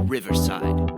Riverside.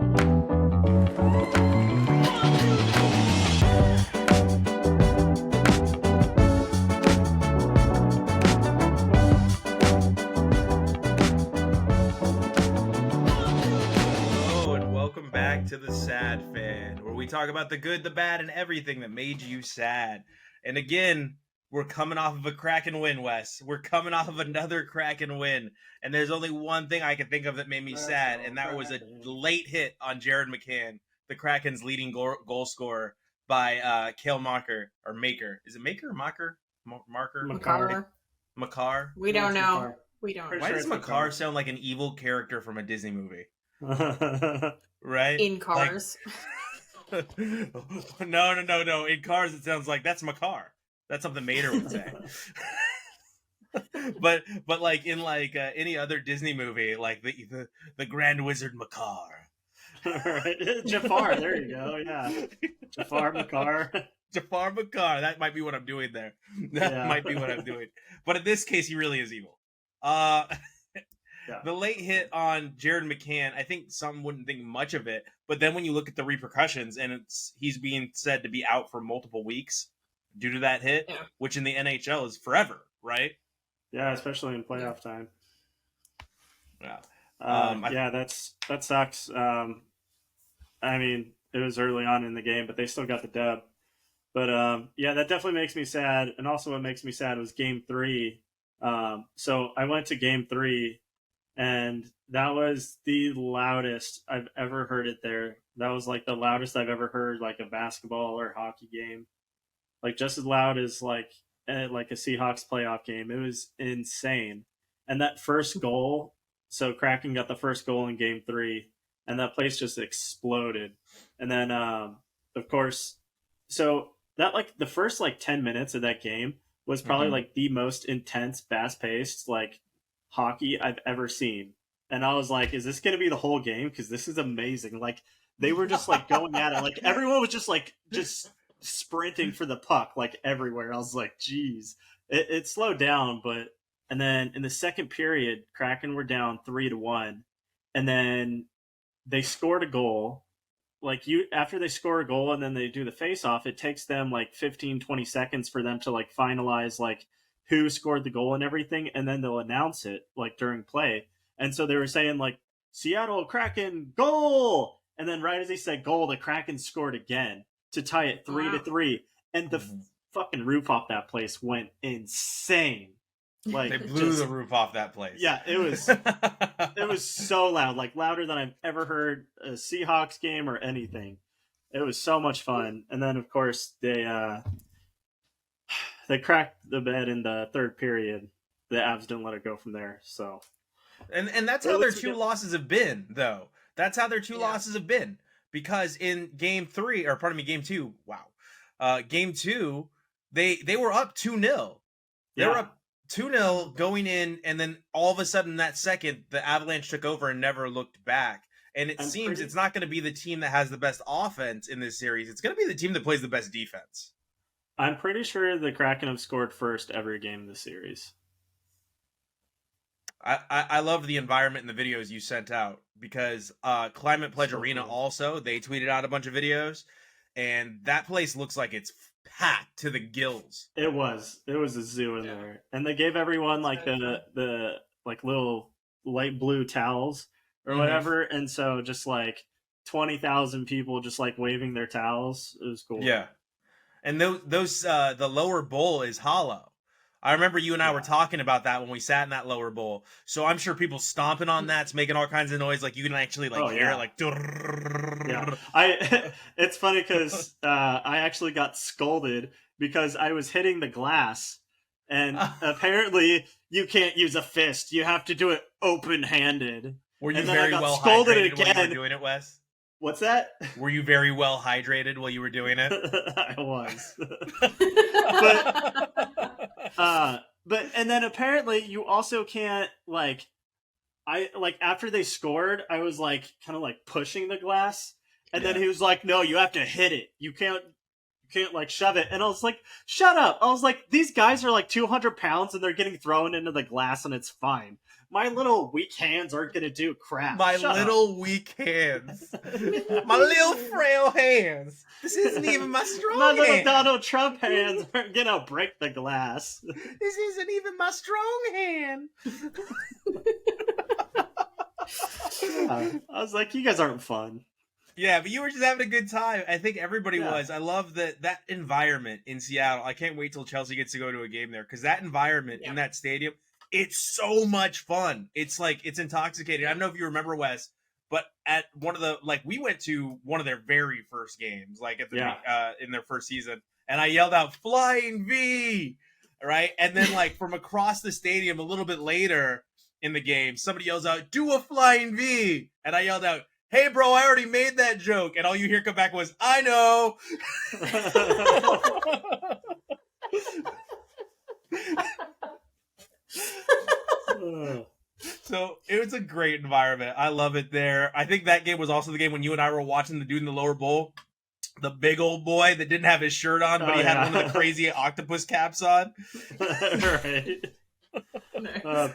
Back to the Sad Fan, where we talk about the good, the bad, and everything that made you sad. And again, we're coming off of a Kraken win, Wes. We're coming off of another Kraken win. And there's only one thing I can think of that made me sad, and that was a late hit on Jared McCann, the Kraken's leading goal scorer, by Kale Maker. Is it Maker or Maker? Makar. Makar? We don't know. We don't. Why does Makar sound like an evil character from a Disney movie? Right? In Cars. Like... No. In Cars, it sounds like that's Makar. That's something Mater would say. but like in like any other Disney movie, like the Grand Wizard Makar. Right. Jafar, there you go. Yeah, Jafar Makar. Jafar Makar. That might be what I'm doing there. That might be what I'm doing. But in this case, he really is evil. Yeah. The late hit on Jared McCann, I think some wouldn't think much of it, but then when you look at the repercussions, and he's being said to be out for multiple weeks due to that hit, which in the NHL is forever, right? Yeah, especially in playoff time. Yeah, that sucks. I mean, it was early on in the game, but they still got the dub. But that definitely makes me sad. And also, what makes me sad was Game 3. So I went to Game 3. And that was the loudest I've ever heard it there. That was like the loudest I've ever heard like a basketball or hockey game. Like just as loud as like a Seahawks playoff game. It was insane. And that first goal, so Kraken got the first goal in Game 3, and that place just exploded. And then, of course, so that like the first like 10 minutes of that game was probably like the most intense, fast-paced, like hockey I've ever seen. And I was like, is this going to be the whole game? Because this is amazing. Like, they were just like going at it. Like, everyone was just sprinting for the puck, like everywhere. I was like, geez. It slowed down, and then in the second period, Kraken were down 3-1. And then they scored a goal. Like, after they score a goal and then they do the face-off, it takes them like 15, 20 seconds for them to like finalize like who scored the goal and everything, and then they'll announce it like during play. And so they were saying like Seattle Kraken goal, and then right as they said goal, the Kraken scored again to tie it 3-3, and the fucking roof off that place went insane. Like they blew the roof off that place. Yeah, it was so loud, like louder than I've ever heard a Seahawks game or anything. It was so much fun. And then of course they cracked the bed in the third period. The Avs didn't let it go from there. So, and that's how their two losses have been, though. That's how their two losses have been. Because in Game 2, Game 2, they were up 2-0. They were up 2-0 going in, and then all of a sudden that second, the Avalanche took over and never looked back. And it seems it's not going to be the team that has the best offense in this series. It's going to be the team that plays the best defense. I'm pretty sure the Kraken have scored first every game in the series. I love the environment and the videos you sent out, because Climate Pledge Arena also, they tweeted out a bunch of videos, and that place looks like it's packed to the gills. It was a zoo in there, and they gave everyone like the like little light blue towels or whatever, and so just like 20,000 people just like waving their towels. It was cool. Yeah. And those the lower bowl is hollow. I remember you and I were talking about that when we sat in that lower bowl. So I'm sure people stomping on that's making all kinds of noise. Like you can actually hear it like. Yeah. It's funny because I actually got scolded because I was hitting the glass, and apparently you can't use a fist. You have to do it open-handed. Were you very well hydrated when you were doing it, Wes? What's that? Were you very well hydrated while you were doing it? I was. But and then apparently you also can't after they scored, I was like kind of like pushing the glass, and then he was like, "No, you have to hit it. You can't can't like shove it. And I was like, shut up. I was like, these guys are like 200 pounds and they're getting thrown into the glass and it's fine. My little weak hands aren't going to do crap. My Shut little weak hands. My little frail hands. This isn't even my strong My little hand. Donald Trump hands aren't going to break the glass. This isn't even my strong hand. I was like, you guys aren't fun. Yeah, but you were just having a good time. I think everybody was. I love that environment in Seattle. I can't wait till Chelsea gets to go to a game there because that environment in that stadium, it's so much fun. It's like, it's intoxicating. I don't know if you remember, Wes, but at one of the, like, we went to one of their very first games, like at the in their first season, and I yelled out "Flying V," right? And then like from across the stadium a little bit later in the game, somebody yells out, "Do a Flying V," and I yelled out, "Hey bro, I already made that joke," and all you hear come back was, "I know." So it was a great environment. I love it there. I think that game was also the game when you and I were watching the dude in the lower bowl, the big old boy that didn't have his shirt on, but he had one of the crazy octopus caps on. Right.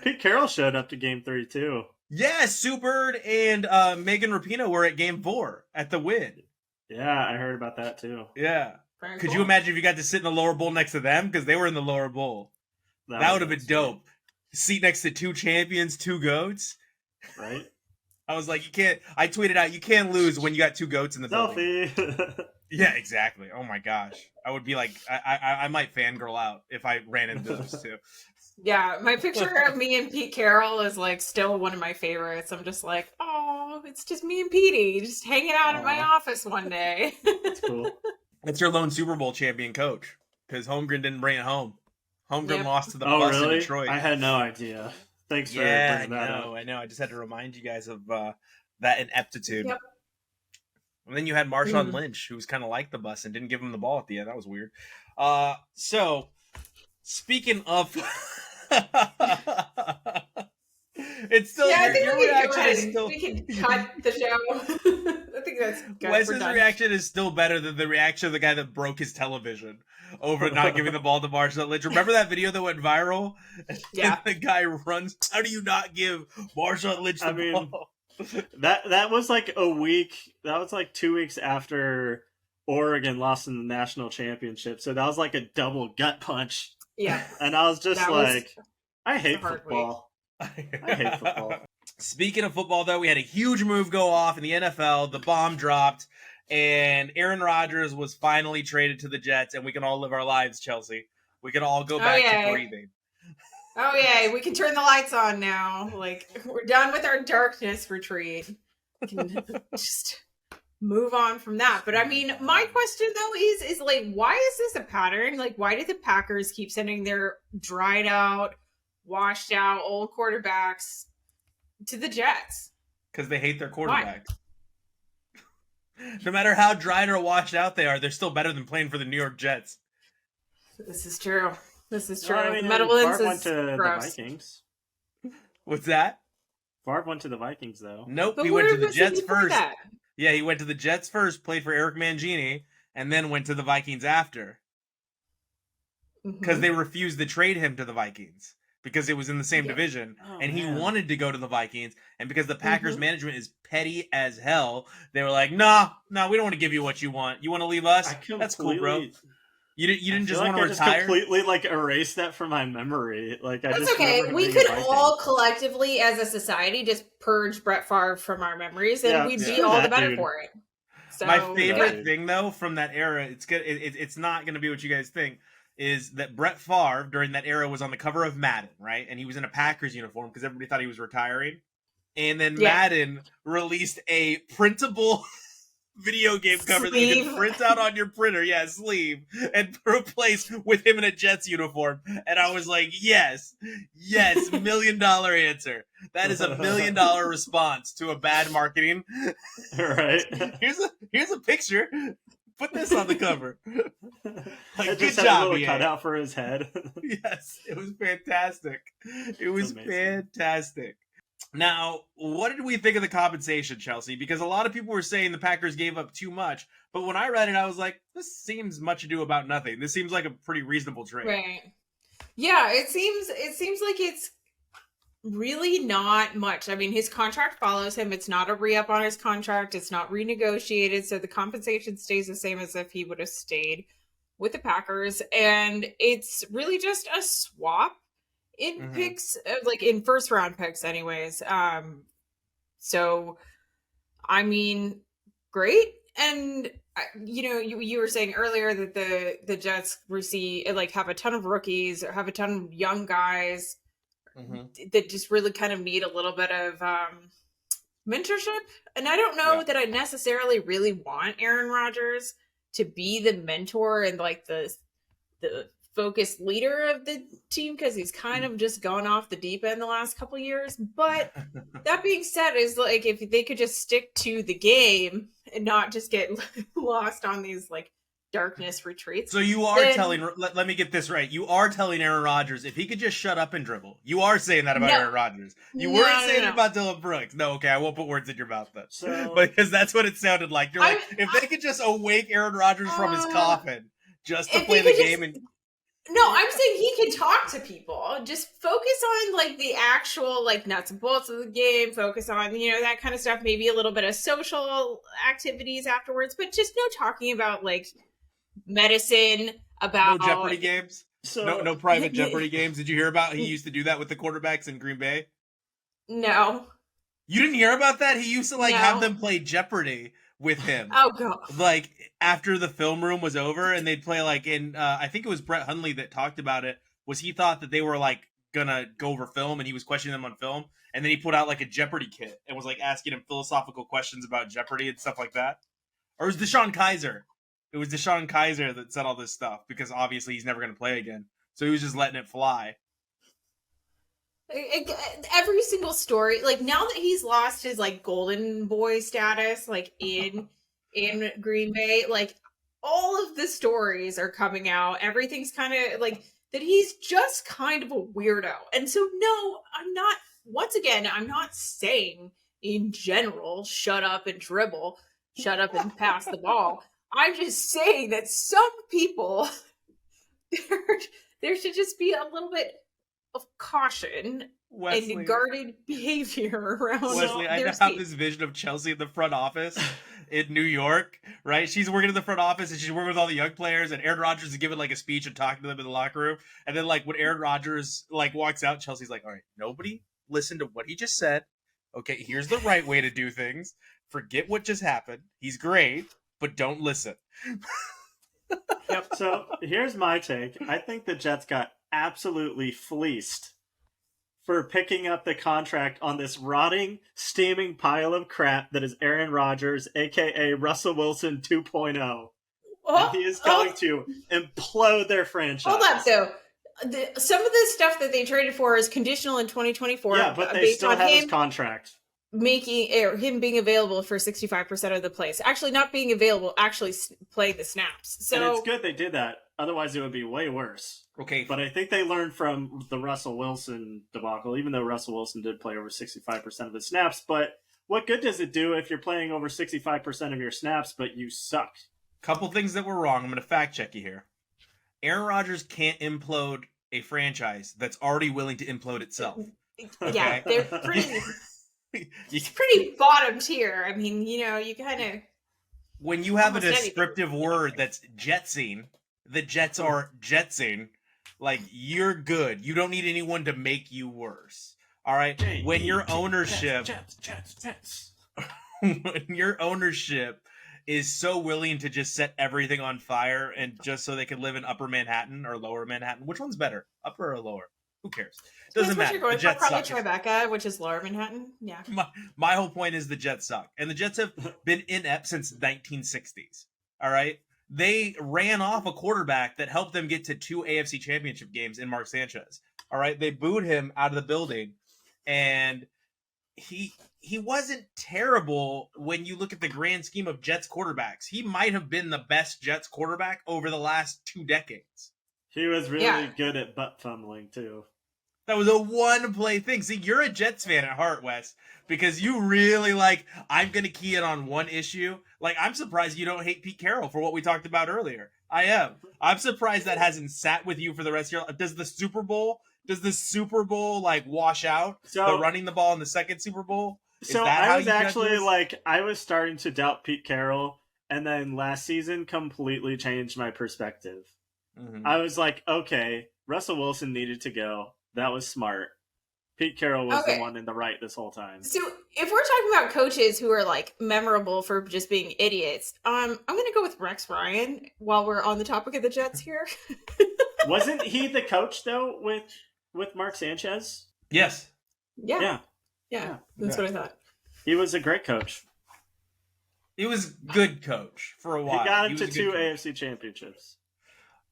Pete Carroll showed up to game 3 too. Yeah, Sue Bird and Megan Rapinoe were at game 4 at the Win. Yeah, I heard about that too. Yeah. Very Could cool. you imagine if you got to sit in the lower bowl next to them? Because they were in the lower bowl. That would have been dope. Seat next to 2 champions, 2 goats. Right? I was like, you can't. I tweeted out, you can't lose when you got 2 goats in the building. Selfie. Yeah, exactly. Oh my gosh. I would be like, I might fangirl out if I ran into those 2. Yeah, my picture of me and Pete Carroll is like still one of my favorites. I'm just like, oh, it's just me and Petey just hanging out in my office one day. That's cool. That's your lone Super Bowl champion coach, because Holmgren didn't bring it home. Holmgren lost to the Bucs in Detroit. I had no idea. Thanks for bringing that up. I know. I just had to remind you guys of that ineptitude. Yep. And then you had Marshawn Lynch, who was kind of like the bus and didn't give him the ball at the end. That was weird. So, speaking of... It's still your reaction is still. We can cut the show. I think that's good. Wes's reaction is still better than the reaction of the guy that broke his television over not giving the ball to Marshawn Lynch. Remember that video that went viral? Yeah. And the guy runs. How do you not give Marshawn Lynch the ball? That was like a week. That was like 2 weeks after Oregon lost in the national championship. So that was like a double gut punch. Yeah. And I was just I hate football. I hate football. Speaking of football, though, we had a huge move go off in the NFL. The bomb dropped, and Aaron Rodgers was finally traded to the Jets, and we can all live our lives, Chelsea. We can all go back to breathing. Oh, yeah. We can turn the lights on now. Like, we're done with our darkness retreat. We can just move on from that. But, I mean, my question, though, is like, why is this a pattern? Like, why do the Packers keep sending their dried out, washed out old quarterbacks to the Jets? Because they hate their quarterback. No matter how dried or washed out they are, they're still better than playing for the New York Jets. This is true. This is true. Well, I mean, Meadowlands went to is gross. the Vikings. What's that? Favre went to the Vikings, though. Nope, But he went to where the was he Jets before first. that? Yeah, he went to the Jets first, played for Eric Mangini, and then went to the Vikings after. Because they refused to trade him to the Vikings. Because it was in the same division, and he wanted to go to the Vikings, and because the Packers management is petty as hell, they were like, nah, we don't want to give you what you want. You want to leave us? That's cool, bro. You didn't just want to retire? I completely erased that from my memory. That's okay. We could all collectively, as a society, just purge Brett Favre from our memories, and we'd be all the better for it. So, my favorite thing, though, from that era, it's not going to be what you guys think, is that Brett Favre, during that era, was on the cover of Madden, right? And he was in a Packers uniform because everybody thought he was retiring. And then Madden released a printable video game cover that you can print out on your printer, sleeve, and replace with him in a Jets uniform. And I was like, yes, $1 million answer. That is $1 million response to a bad marketing. Right. Here's a picture. Put this on the cover. Good job, a cut out for his head. Yes, it was fantastic. It was fantastic. Now, what did we think of the compensation, Chelsea? Because a lot of people were saying the Packers gave up too much, but when I read it, I was like, this seems much ado about nothing. This seems like a pretty reasonable trade. Right. Yeah, it seems like it's really not much. I mean, his contract follows him. It's not a re-up on his contract. It's not renegotiated, so the compensation stays the same as if he would have stayed with the Packers, and it's really just a swap in picks, like in first round picks anyways. So I mean, great. And you were saying earlier that the Jets have a ton of rookies or have a ton of young guys that just really kind of need a little bit of mentorship. And I don't know that I necessarily really want Aaron Rodgers to be the mentor and like the focused leader of the team, because he's kind of just gone off the deep end the last couple of years. But that being said, is like if they could just stick to the game and not just get lost on these like darkness retreats. So you are telling, let me get this right. You are telling Aaron Rodgers if he could just shut up and dribble. You are saying that about Aaron Rodgers. You weren't saying it about Dylan Brooks. No, okay, I won't put words in your mouth then. So, because that's what it sounded like. You're like, if they could just awake Aaron Rodgers from his coffin just to play the game and... No, I'm saying he can talk to people. Just focus on like the actual like nuts and bolts of the game. Focus on, that kind of stuff. Maybe a little bit of social activities afterwards, but just no talking about like medicine, about no Jeopardy games. So no private Jeopardy games. Did you hear about he used to do that with the quarterbacks in Green Bay? No. You didn't hear about that? He used to have them play Jeopardy with him. Oh god. Like after the film room was over and they'd play like in I think it was Brett Hundley that talked about it, was he thought that they were like gonna go over film and he was questioning them on film, and then he put out like a Jeopardy kit and was like asking him philosophical questions about Jeopardy and stuff like that. Or it was DeShone Kizer. It was DeShone Kizer that said all this stuff because obviously he's never gonna play again. So he was just letting it fly. Every single story, like now that he's lost his like golden boy status, like in Green Bay, like all of the stories are coming out. Everything's kind of like that he's just kind of a weirdo. And so no, I'm not saying in general shut up and dribble, shut up and pass the ball. I'm just saying that some people there should just be a little bit of caution Wesley, and guarded behavior around Wesley, I have this vision of Chelsea in the front office in New York, right? She's working in the front office and she's working with all the young players, and Aaron Rodgers is giving like a speech and talking to them in the locker room. And then like when Aaron Rodgers like walks out, Chelsea's like, all right, nobody listen to what he just said. Okay, here's the right way to do things. Forget what just happened. He's great, but don't listen. Yep. So here's my take. I think the Jets got absolutely fleeced for picking up the contract on this rotting, steaming pile of crap that is Aaron Rodgers, a.k.a. Russell Wilson 2.0. And he is going to implode their franchise. Hold up, though. Some of the stuff that they traded for is conditional in 2024. Yeah, but they still have his contract. Him being available for 65% of the plays. Actually, not being available, actually play the snaps. So and it's good they did that. Otherwise, it would be way worse. Okay. But I think they learned from the Russell Wilson debacle, even though Russell Wilson did play over 65% of his snaps. But what good does it do if you're playing over 65% of your snaps, but you suck? Couple things that were wrong. I'm going to fact check you here. Aaron Rodgers can't implode a franchise that's already willing to implode itself. Yeah, they're pretty... It's pretty bottom tier. I mean, you kind of... When you have a descriptive word that's jetsing, the Jets are jetsing, like, you're good. You don't need anyone to make you worse. All right? When your ownership... Jets. When your ownership is so willing to just set everything on fire and just so they can live in upper Manhattan or lower Manhattan, which one's better? Upper or lower? Who cares? Doesn't matter. You're going for probably Tribeca, which is lower Manhattan. Yeah. My whole point is the Jets suck. And the Jets have been inept since 1960s. All right? They ran off a quarterback that helped them get to 2 AFC championship games in Mark Sanchez. All right? They booed him out of the building. And he wasn't terrible when you look at the grand scheme of Jets quarterbacks. He might have been the best Jets quarterback over the last 2 decades. He was really good at butt fumbling, too. That was a one-play thing. See, you're a Jets fan at heart, Wes, because you really I'm going to key in on one issue. I'm surprised you don't hate Pete Carroll for what we talked about earlier. I am. I'm surprised that hasn't sat with you for the rest of your life. Does the Super Bowl wash out the running the ball in the second Super Bowl? So I was actually I was starting to doubt Pete Carroll, and then last season completely changed my perspective. Mm-hmm. I was like, okay, Russell Wilson needed to go. That was smart. Pete Carroll was the one in the right this whole time. So if we're talking about coaches who are memorable for just being idiots, I'm going to go with Rex Ryan while we're on the topic of the Jets here. Wasn't he the coach though with Mark Sanchez? Yes. Yeah. That's what I thought. He was a great coach. He was good coach for a while. He got him to 2 AFC championships.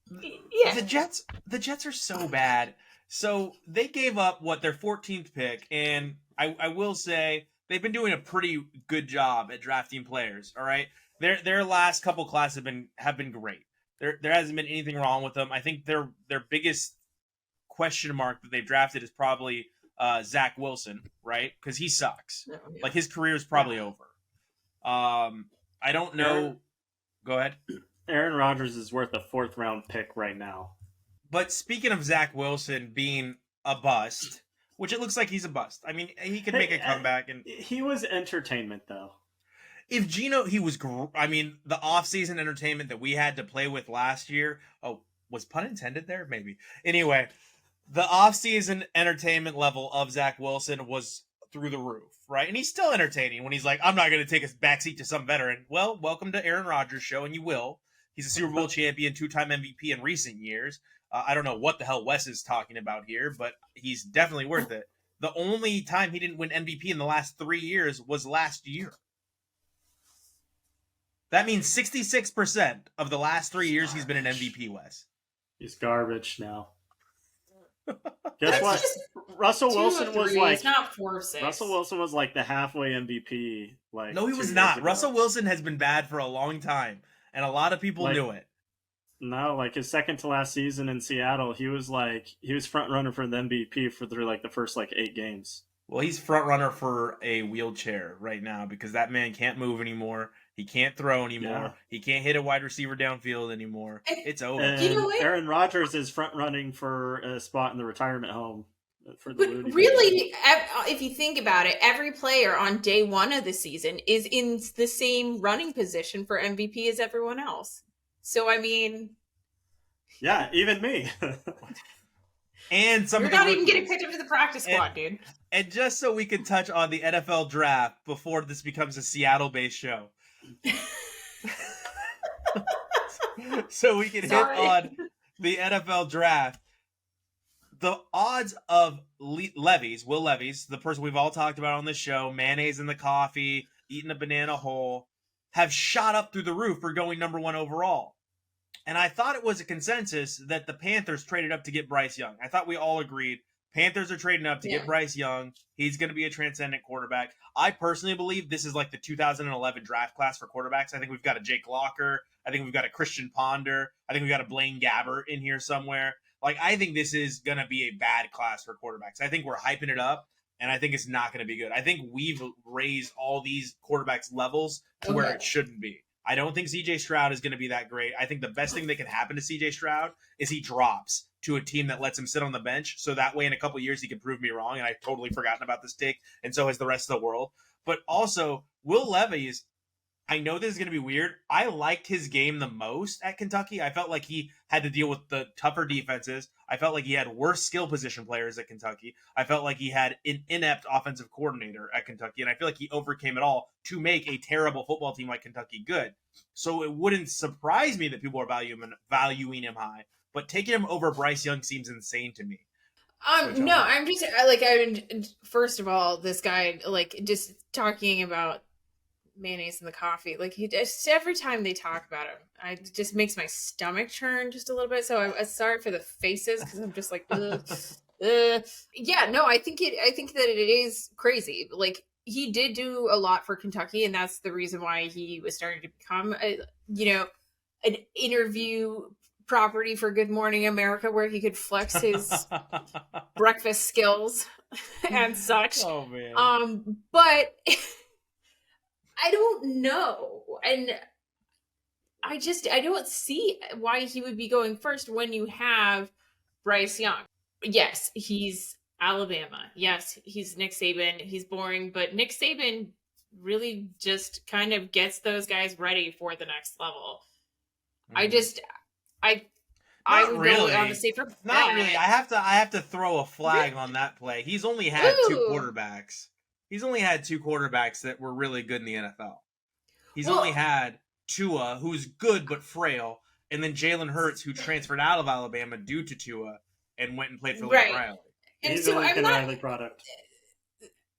Yeah. The Jets are so bad. So they gave up their 14th pick, and I will say they've been doing a pretty good job at drafting players. All right, their last couple classes have been great. There hasn't been anything wrong with them. I think their biggest question mark that they've drafted is probably Zach Wilson, right? Because he sucks. Oh, yeah. His career is probably over. I don't know. Go ahead. Aaron Rodgers is worth a 4th round pick right now. But speaking of Zach Wilson being a bust, which it looks like he's a bust. I mean, he could make a comeback. And he was entertainment, though. If he was, I mean, the offseason entertainment that we had to play with last year. Oh, was pun intended there? Maybe. Anyway, the offseason entertainment level of Zach Wilson was through the roof, right? And he's still entertaining when he's like, I'm not going to take a backseat to some veteran. Well, welcome to Aaron Rodgers' show, and you will. He's a Super Bowl champion, 2-time MVP in recent years. I don't know what the hell Wes is talking about here, but he's definitely worth it. The only time he didn't win MVP in the last 3 years was last year. That means 66% of the last 3 years he's been an MVP, Wes. He's garbage now. Guess what? Russell Wilson was not 4 or 6. Russell Wilson was the halfway MVP. No, he was not. Russell Wilson has been bad for a long time, and a lot of people knew it. No, his second to last season in Seattle, he was front runner for the MVP for the first 8 games. Well, he's front runner for a wheelchair right now because that man can't move anymore. He can't throw anymore. Yeah. He can't hit a wide receiver downfield anymore. It's over. And Aaron Rodgers is front running for a spot in the retirement home. But really, if you think about it, every player on day 1 of the season is in the same running position for MVP as everyone else. So, I mean... Yeah, even me. And you're not even getting picked up to the practice squad, dude. And just so we can touch on the NFL draft before this becomes a Seattle-based show. So we can hit on the NFL draft. The odds of Will Levis, the person we've all talked about on this show, mayonnaise in the coffee, eating a banana whole, have shot up through the roof for going number 1 overall. And I thought it was a consensus that the Panthers traded up to get Bryce Young. I thought we all agreed Panthers are trading up to get Bryce Young. He's going to be a transcendent quarterback. I personally believe this is the 2011 draft class for quarterbacks. I think we've got a Jake Locker. I think we've got a Christian Ponder. I think we've got a Blaine Gabbert in here somewhere. I think this is going to be a bad class for quarterbacks. I think we're hyping it up, and I think it's not going to be good. I think we've raised all these quarterbacks' levels to where it shouldn't be. I don't think CJ Stroud is going to be that great. I think the best thing that can happen to CJ Stroud is he drops to a team that lets him sit on the bench. So that way in a couple of years he can prove me wrong. And I've totally forgotten about this take. And so has the rest of the world. But also, Will Levis, I know this is going to be weird. I liked his game the most at Kentucky. I felt like he had to deal with the tougher defenses. I felt like he had worse skill position players at Kentucky. I felt like he had an inept offensive coordinator at Kentucky. And I feel like he overcame it all to make a terrible football team like Kentucky good. So it wouldn't surprise me that people are valuing him high. But taking him over Bryce Young seems insane to me. No, I'm just first of all, this guy, just talking about mayonnaise in the coffee, he just every time they talk about him, it just makes my stomach churn just a little bit. So I'm sorry for the faces because I'm just yeah, no, I think that it is crazy. He did do a lot for Kentucky, and that's the reason why he was starting to become an interview property for Good Morning America, where he could flex his breakfast skills and such. Oh man. But I don't know. And I don't see why he would be going first when you have Bryce Young. Yes, he's Alabama. Yes, he's Nick Saban. He's boring, but Nick Saban really just kind of gets those guys ready for the next level. I would really go on the safer bet. Not really. I have to throw a flag on that play. He's only had two quarterbacks. He's only had two quarterbacks that were really good in the NFL. He's only had Tua, who's good but frail, and then Jalen Hurts, who transferred out of Alabama due to Tua and went and played for Lincoln Riley. And He's so a Lincoln Riley product.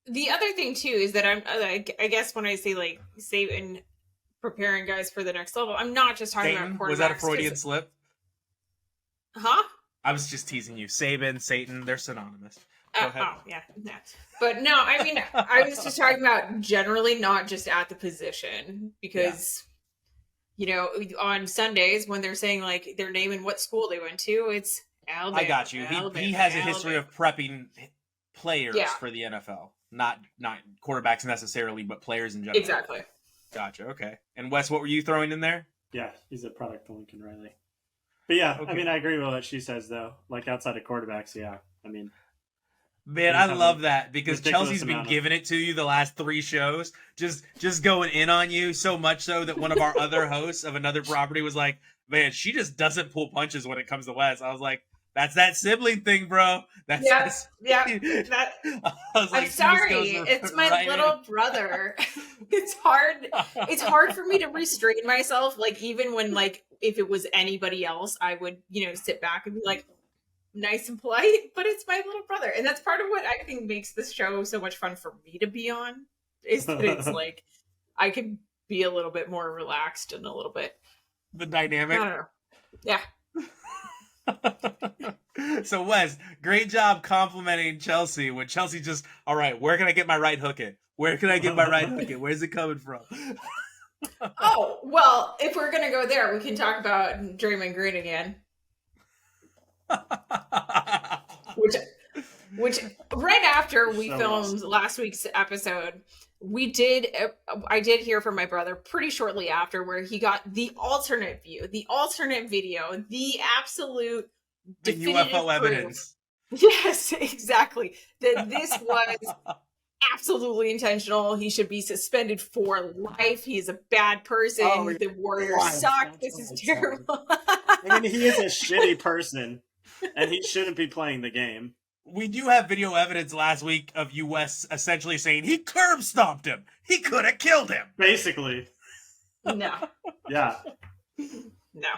The other thing too is that I guess when I say like Saban preparing guys for the next level, I'm not just talking about quarterbacks. Was that a Freudian slip? Huh? I was just teasing you. Saban, Satan, they're synonymous. Go ahead. Oh, yeah. But no, I mean, I was just talking about generally, not just at the position, because, you know, on Sundays when they're saying like their name and what school they went to, it's Alabama. I got you. He has a history of prepping players for the NFL, not quarterbacks necessarily, but players in general. Exactly. Gotcha. Okay. And Wes, what were you throwing in there? Yeah, he's a product of Lincoln Riley. But yeah, okay. I mean, I agree with what she says, though. Like, outside of quarterbacks, yeah. I mean... Man, I love that, because Chelsea's been giving it to you the last 3 shows. Just going in on you, so much so that one of our other hosts of another property was like, man, she just doesn't pull punches when it comes to Wes. I was like, that's that sibling thing, bro. I'm sorry. It's my little brother. It's hard for me to restrain myself. Like, even when, like, if it was anybody else, I would, you know, sit back and be like, nice and polite, but it's my little brother. And that's part of what I think makes this show so much fun for me to be on, is that it's like, I can be a little bit more relaxed and a little bit... The dynamic? I don't know. Yeah. So Wes, great job complimenting Chelsea when Chelsea just, all right, where can I get my right hook in? Where can I get my right hook in? Where's it coming from? Oh, well, if we're going to go there, we can talk about Draymond Green again. Which right after we filmed last week's episode, I did hear from my brother pretty shortly after, where he got the alternate view, the alternate video, the absolute definitive UFO evidence. Yes, exactly. That this was absolutely intentional. He should be suspended for life. He's a bad person. The Warriors suck. This is terrible. I mean, he is a shitty person, and he shouldn't be playing the game. We do have video evidence last week of US essentially saying he curb stomped him. He could have killed him. Basically. No. Yeah. No.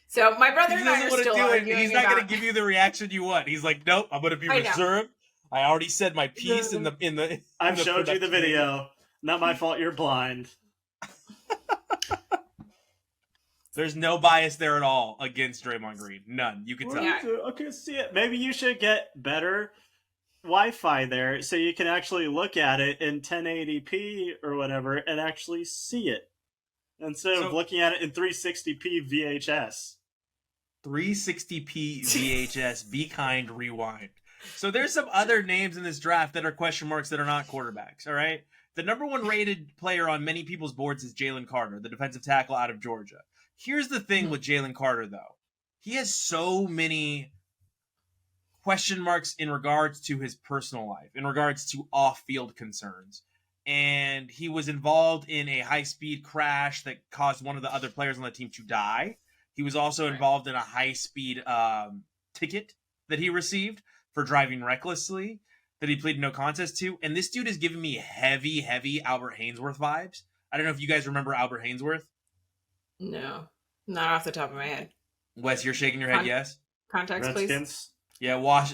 So my brother and I are still arguing. He's not going to give you the reaction you want. He's like, nope, I'm going to be reserved. I already said my piece in the. I've showed you the video. Not my fault. You're blind. There's no bias there at all against Draymond Green. None. You can tell. Yeah. I can see it. Maybe you should get better Wi-Fi there so you can actually look at it in 1080p or whatever and actually see it instead of looking at it in 360p VHS. 360p VHS. Be kind. Rewind. So there's some other names in this draft that are question marks that are not quarterbacks. All right. The number 1 rated player on many people's boards is Jalen Carter, the defensive tackle out of Georgia. Here's the thing with Jalen Carter, though. He has so many question marks in regards to his personal life, in regards to off-field concerns. And he was involved in a high-speed crash that caused one of the other players on the team to die. He was also involved in a high-speed ticket that he received for driving recklessly that he pleaded no contest to. And this dude is giving me heavy Albert Hainsworth vibes. I don't know if you guys remember Albert Hainsworth. No, not off the top of my head. Wes, you're shaking your head, yes? Context, Redskins. please. Yeah,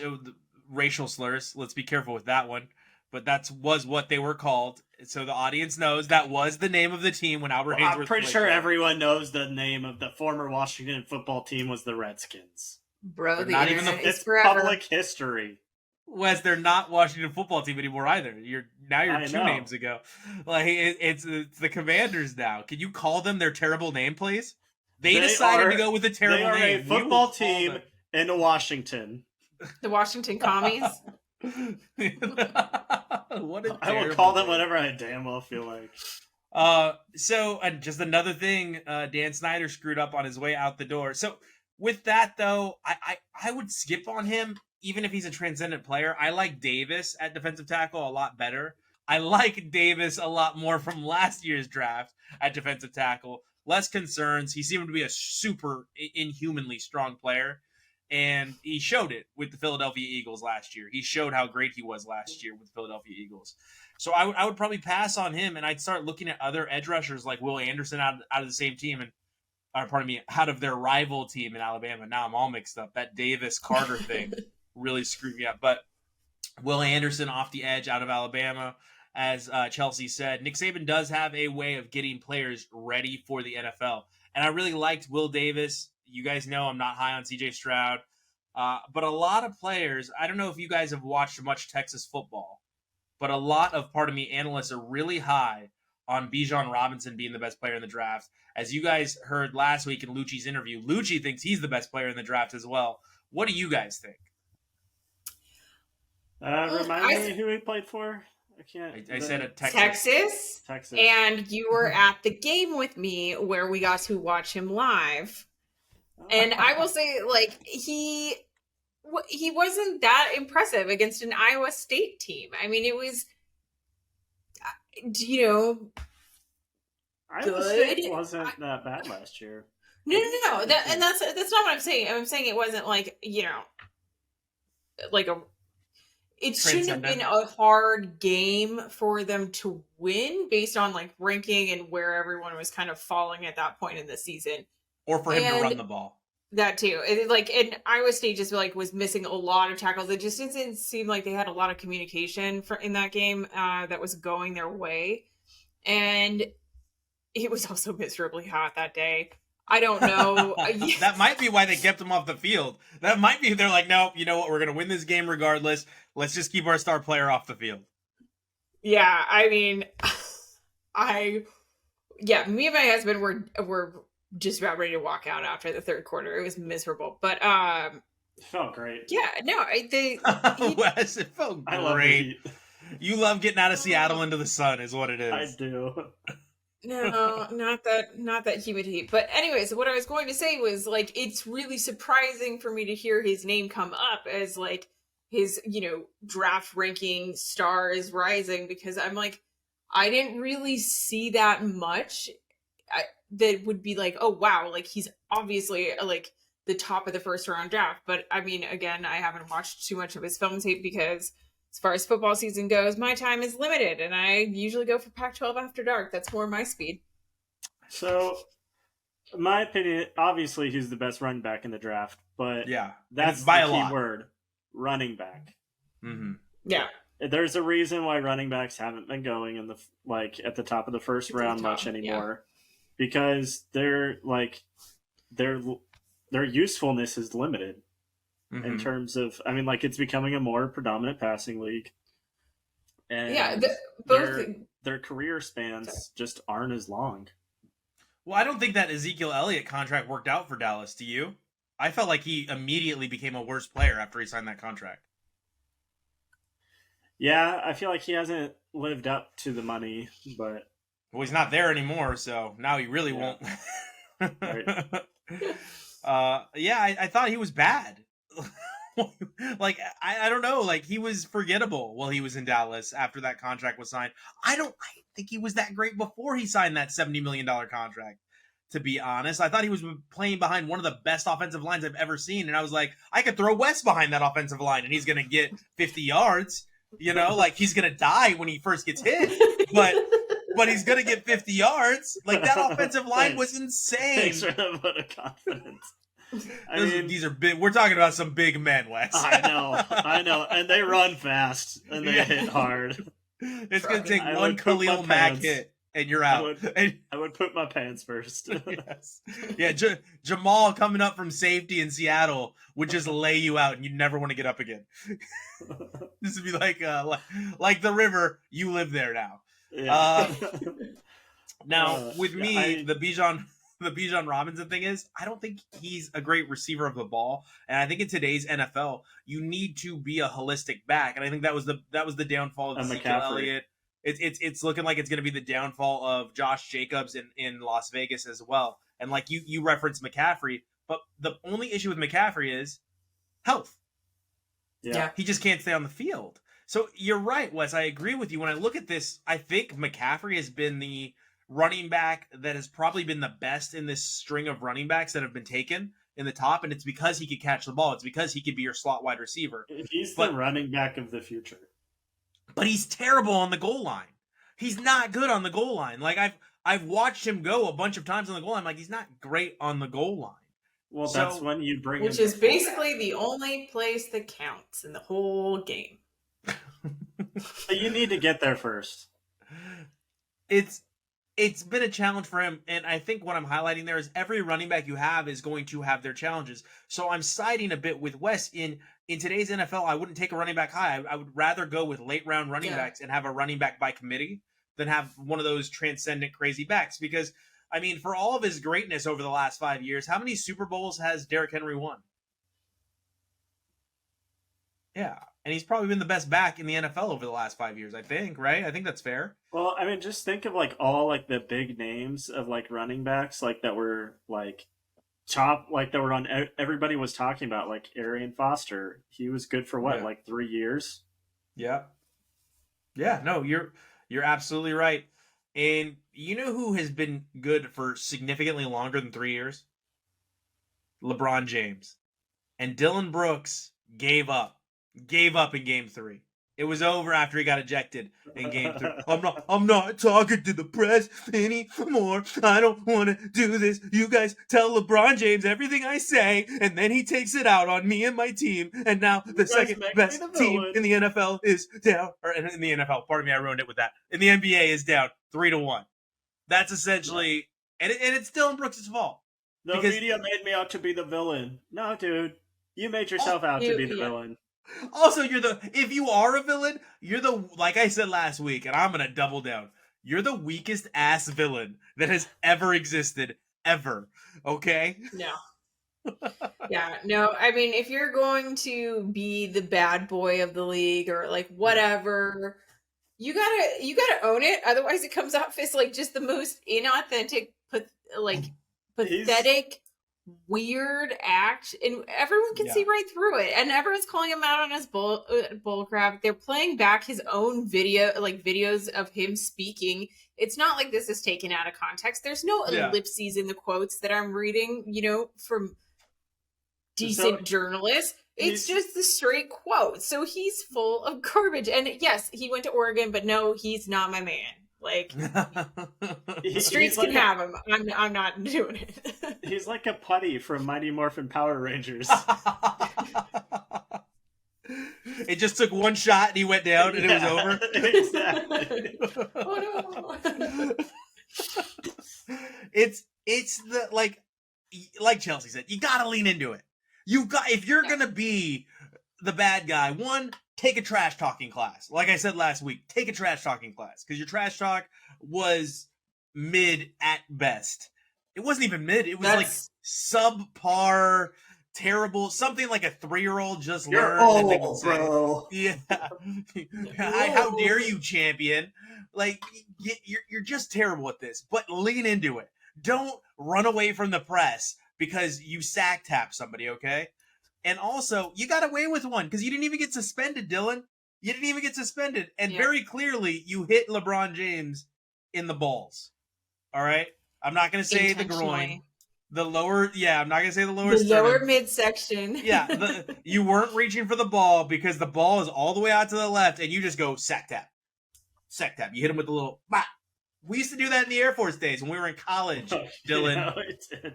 racial slurs. Let's be careful with that one. But that was what they were called. So the audience knows that was the name of the team when Albert Hainsworth. I'm pretty sure everyone knows the name of the former Washington football team was the Redskins. Bro, the not internet even is it's forever. public history. Wes, they're not Washington football team anymore either. You're 2 names ago. Like it's the Commanders now. Can you call them their terrible name, please? They decided to go with a terrible name. They are a football team in Washington. The Washington Commies. What a I will call them whatever I damn well feel like. So just another thing, Dan Snyder screwed up on his way out the door. So with that though, I would skip on him even if he's a transcendent player. I like Davis at defensive tackle a lot better. I like Davis a lot more from last year's draft at defensive tackle. Less concerns. He seemed to be a super inhumanly strong player. And he showed it with the Philadelphia Eagles last year. He showed how great he was last year with the Philadelphia Eagles. So I would probably pass on him, and I'd start looking at other edge rushers like Will Anderson out of the same team, out of their rival team in Alabama. Now I'm all mixed up. That Davis-Carter thing really screwed me up. But Will Anderson off the edge out of Alabama, as Chelsea said. Nick Saban does have a way of getting players ready for the NFL. And I really liked Will Davis. You guys know I'm not high on CJ Stroud. But a lot of players, I don't know if you guys have watched much Texas football, but a lot of, analysts are really high on Bijan Robinson being the best player in the draft. As you guys heard last week in Lucci's interview, Lucci thinks he's the best player in the draft as well. What do you guys think? Remind me who he played for? I said a Texas. And you were at the game with me where we got to watch him live. And I will say, like, he wasn't that impressive against an Iowa State team. I mean, it was, Iowa State wasn't that bad last year. No. That's not what I'm saying. I'm saying it wasn't like, it shouldn't have been a hard game for them to win based on like ranking and where everyone was kind of falling at that point in the season. Or for him to run the ball. That too. And Iowa State just was missing a lot of tackles. It just didn't seem like they had a lot of communication in that game that was going their way. And it was also miserably hot that day. I don't know. That might be why they kept him off the field. That might be, they're like, nope, you know what? We're going to win this game regardless. Let's just keep our star player off the field. Yeah, I mean, me and my husband were just about ready to walk out after the third quarter. It was miserable, but it felt great. Yeah, no, Wes, it felt great. You love getting out of Seattle into the sun, is what it is. I do. No, not that humid heat. But anyways, what I was going to say was like it's really surprising for me to hear his name come up as like his draft ranking star is rising, because I'm like, I didn't really see that much that would be like, oh wow, like he's obviously like the top of the first round draft. But I mean, again, I haven't watched too much of his film tape because as far as football season goes, my time is limited, and I usually go for Pac-12 after dark. That's more my speed. So, in my opinion, obviously he's the best running back in the draft, but yeah, that's the key word, running back. Mm-hmm. Yeah. There's a reason why running backs haven't been going in at the top of the first round much anymore, because their usefulness is limited. Mm-hmm. In terms of, I mean, like it's becoming a more predominant passing league, and their career spans just aren't as long. Well, I don't think that Ezekiel Elliott contract worked out for Dallas. Do you? I felt like he immediately became a worse player after he signed that contract. Yeah, I feel like he hasn't lived up to the money, but well, he's not there anymore, so now he really won't. Right. I thought he was bad. Like I don't know, like he was forgettable while he was in Dallas after that contract was signed. I think he was that great before he signed that $70 million contract, to be honest. I thought he was playing behind one of the best offensive lines I've ever seen, and I was like, I could throw Wes behind that offensive line and he's gonna get 50 yards, like he's gonna die when he first gets hit, but he's gonna get 50 yards. Like that offensive line was insane. Thanks for that vote of confidence. These are big. We're talking about some big men, Wes. I know, and they run fast and they hit hard. It's gonna take one Khalil Mack hit, and you're out. I would put my pants first. Yes. Yeah, Jamal coming up from safety in Seattle would just lay you out, and you'd never want to get up again. This would be like the river. You live there now. Yeah. Now with me, the Bijan the Bijan Robinson thing is, I don't think he's a great receiver of the ball, and I think in today's NFL, you need to be a holistic back, and I think that was the downfall of Ezekiel Elliott. It's looking like it's going to be the downfall of Josh Jacobs in Las Vegas as well. And like you referenced McCaffrey, but the only issue with McCaffrey is health. Yeah. He just can't stay on the field. So you're right, Wes. I agree with you. When I look at this, I think McCaffrey has been the running back that has probably been the best in this string of running backs that have been taken in the top, and it's because he could catch the ball. It's because he could be your slot wide receiver. He's the running back of the future. But he's terrible on the goal line. He's not good on the goal line. Like I've watched him go a bunch of times on the goal line. Like he's not great on the goal line. Well, that's when you bring which is basically the only place that counts in the whole game. You need to get there first. It's been a challenge for him, and I think what I'm highlighting there is every running back you have is going to have their challenges. So I'm siding a bit with Wes. In today's NFL, I wouldn't take a running back high. I would rather go with late round running backs and have a running back by committee than have one of those transcendent crazy backs. Because, I mean, for all of his greatness over the last 5 years, how many Super Bowls has Derrick Henry won? Yeah. And he's probably been the best back in the NFL over the last 5 years, I think, right? I think that's fair. Well, I mean, just think of like all like the big names of like running backs like that were like that were on everybody was talking about, like Arian Foster. He was good for what, like 3 years? Yeah. Yeah, no, you're absolutely right. And you know who has been good for significantly longer than 3 years? LeBron James. And Dylan Brooks gave up in game 3. It was over after he got ejected in game 3. I'm not talking to the press anymore. I don't want to do this. You guys tell LeBron James everything I say, and then he takes it out on me and my team. And now the second best team in the NFL is down. Or in the NFL, pardon me, I ruined it with that. In the NBA is down 3-1. That's essentially, and it's Dylan Brooks' fault. The media made me out to be the villain. No, dude, you made yourself out to be the villain. Also, if you are a villain, like I said last week, and I'm going to double down, you're the weakest ass villain that has ever existed, ever. Okay? No. Yeah, no, I mean, if you're going to be the bad boy of the league or like whatever, you gotta own it. Otherwise it comes off as like just the most inauthentic, pathetic, weird act, and everyone can see right through it, and everyone's calling him out on his bull crap. They're playing back his own videos of him speaking. It's not like this is taken out of context. There's no ellipses in the quotes that I'm reading, from decent journalists. It's just the straight quote. So he's full of garbage. And yes, he went to Oregon, but no, he's not my man. Like, the streets can have him. I'm not doing it. He's like a putty from Mighty Morphin Power Rangers. It just took one shot and he went down and it was over. Exactly. Oh no. It's the like Chelsea said, you gotta lean into it. If you're gonna be the bad guy, one, take a trash talking class. Like I said last week, take a trash talking class, because your trash talk was mid at best. It wasn't even mid. It was like subpar, terrible, something like a 3-year-old just learned. Old, bro. Yeah. How dare you, champion? Like, you're just terrible at this. But lean into it. Don't run away from the press because you sack tap somebody, okay? And also, you got away with one because you didn't even get suspended, Dylan. You didn't even get suspended. And very clearly, you hit LeBron James in the balls. All right? I'm not going to say the groin. The lower, I'm not going to say the lower sternum. Lower midsection. Yeah, you weren't reaching for the ball because the ball is all the way out to the left, and you just go sack tap. Sack tap. You hit him with a little, bah. We used to do that in the Air Force days when we were in college, Dylan. Yeah,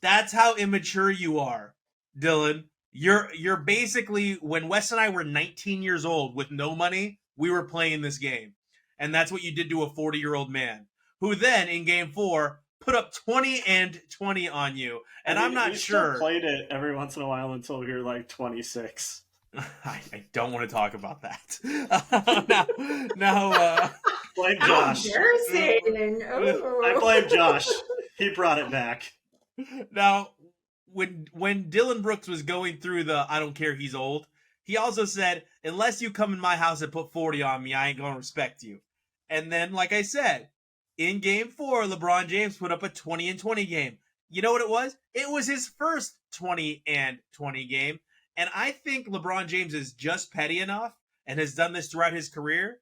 that's how immature you are, Dylan. You're basically, when Wes and I were 19 years old with no money, we were playing this game. And that's what you did to a 40-year-old man, who then, in game 4, put up 20 and 20 on you. And I'm not sure. Still played it every once in a while until we were like 26. I don't want to talk about that. Now, blame Josh. Embarrassing. I blame Josh. He brought it back. Now, when Dylan Brooks was going through the I don't care he's old, he also said, unless you come in my house and put 40 on me, I ain't gonna respect you. And then, like I said, in game 4, LeBron James put up a 20 and 20 game. You know what it was? It was his first 20 and 20 game. And I think LeBron James is just petty enough and has done this throughout his career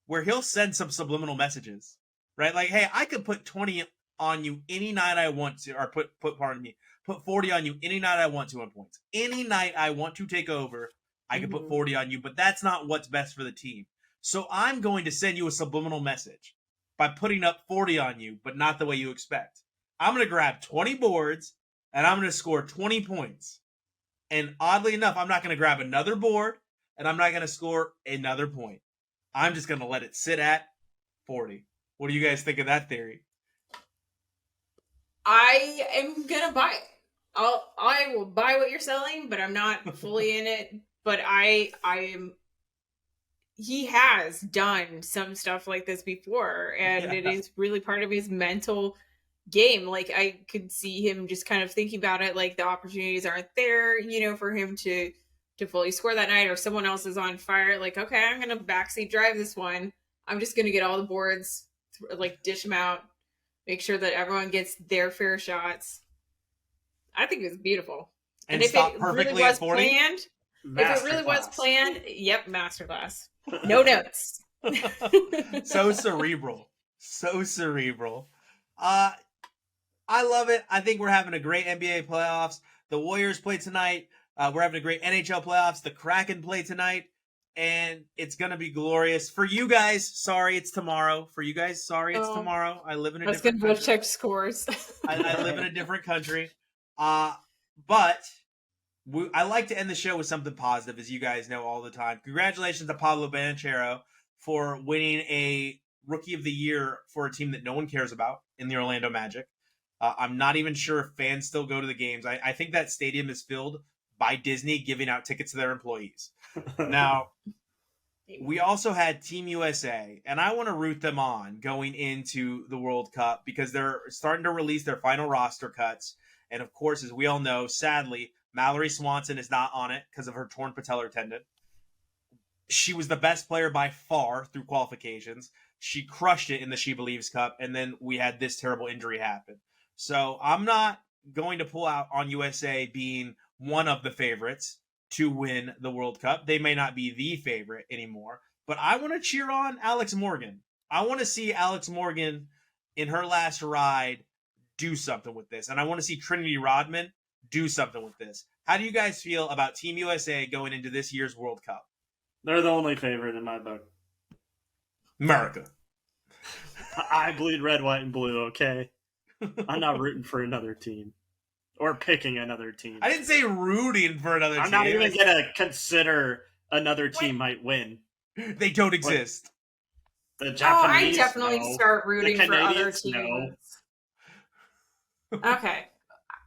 where he'll send some subliminal messages, right? Like, hey, I could put 20 on you any night I want to, or put 40 on you any night I want to on points. Any night I want to take over, I can put 40 on you, but that's not what's best for the team. So I'm going to send you a subliminal message by putting up 40 on you, but not the way you expect. I'm going to grab 20 boards, and I'm going to score 20 points. And oddly enough, I'm not going to grab another board, and I'm not going to score another point. I'm just going to let it sit at 40. What do you guys think of that theory? I am going to buy it. I will buy what you're selling, but I'm not fully in it. But I am. He has done some stuff like this before, and it is really part of his mental game. Like, I could see him just kind of thinking about it, like the opportunities aren't there, for him to fully score that night, or someone else is on fire. Like, okay, I'm gonna backseat drive this one. I'm just gonna get all the boards, like dish them out, make sure that everyone gets their fair shots. I think it was beautiful. And if it really was planned, yep, masterclass. No notes. So cerebral. I love it. I think we're having a great NBA playoffs. The Warriors play tonight. We're having a great NHL playoffs. The Kraken play tonight. And it's going to be glorious. For you guys, sorry, it's tomorrow. For you guys, sorry, it's tomorrow. I live in a different country. Let's check scores. I live in a different country. But I like to end the show with something positive, as you guys know all the time. Congratulations to Pablo Banchero for winning a Rookie of the Year for a team that no one cares about in the Orlando Magic. I'm not even sure if fans still go to the games. I think that stadium is filled by Disney giving out tickets to their employees. Now, we also had Team USA, and I want to root them on going into the World Cup because they're starting to release their final roster cuts. And of course, as we all know, sadly, Mallory Swanson is not on it because of her torn patellar tendon. She was the best player by far through qualifications. She crushed it in the She Believes Cup, and then we had this terrible injury happen. So I'm not going to pull out on USA being one of the favorites to win the World Cup. They may not be the favorite anymore, but I want to cheer on Alex Morgan. I want to see Alex Morgan in her last ride do something with this, and I want to see Trinity Rodman do something with this. How do you guys feel about Team USA going into this year's World Cup? They're the only favorite in my book. America. I bleed red, white, and blue, okay? I'm not rooting for another team. Or picking another team. I didn't say rooting for another team. I'm not even going to consider another team might win. They don't exist. The Japanese, I definitely start rooting for other teams. No. Okay.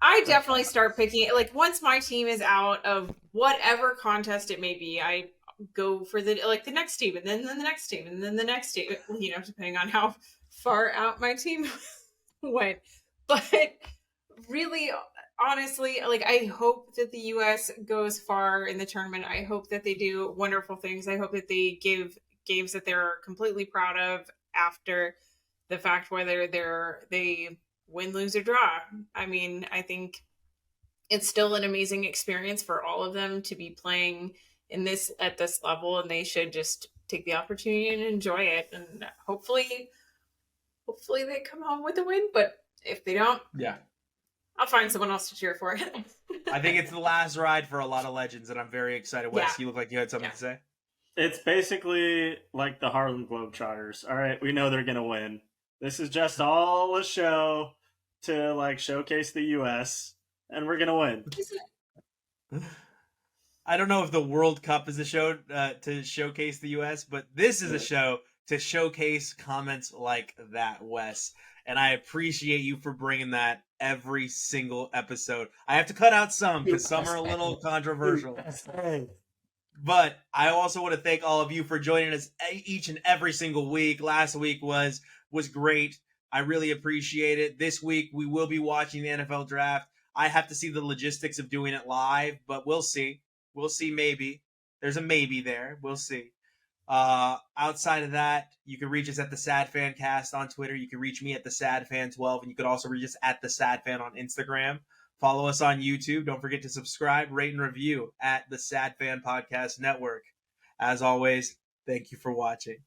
I definitely start picking, like, once my team is out of whatever contest it may be, I go for the next team, and then the next team, and then the next team, depending on how far out my team went. But really, honestly, like, I hope that the U.S. goes far in the tournament. I hope that they do wonderful things. I hope that they give games that they're completely proud of after the fact, whether they win, lose, or draw. I mean, I think it's still an amazing experience for all of them to be playing at this level, and they should just take the opportunity and enjoy it. And hopefully they come home with a win. But if they don't, I'll find someone else to cheer for. I think it's the last ride for a lot of legends, and I'm very excited. Wes, you look like you had something to say. It's basically like the Harlem Globetrotters. All right, we know they're going to win. This is just all a show to, like, showcase the U.S., and we're going to win. I don't know if the World Cup is a show to showcase the U.S., but this is a show to showcase comments like that, Wes. And I appreciate you for bringing that every single episode. I have to cut out some because some are a little controversial. But I also want to thank all of you for joining us each and every single week. Last week was great. I really appreciate it. This week, we will be watching the NFL draft. I have to see the logistics of doing it live, but we'll see. We'll see, maybe. There's a maybe there. We'll see. Outside of that, you can reach us at the TheSadFan Cast on Twitter. You can reach me at TheSadFan12, and you can also reach us at TheSadFan on Instagram. Follow us on YouTube. Don't forget to subscribe, rate, and review at the TheSadFan Podcast Network. As always, thank you for watching.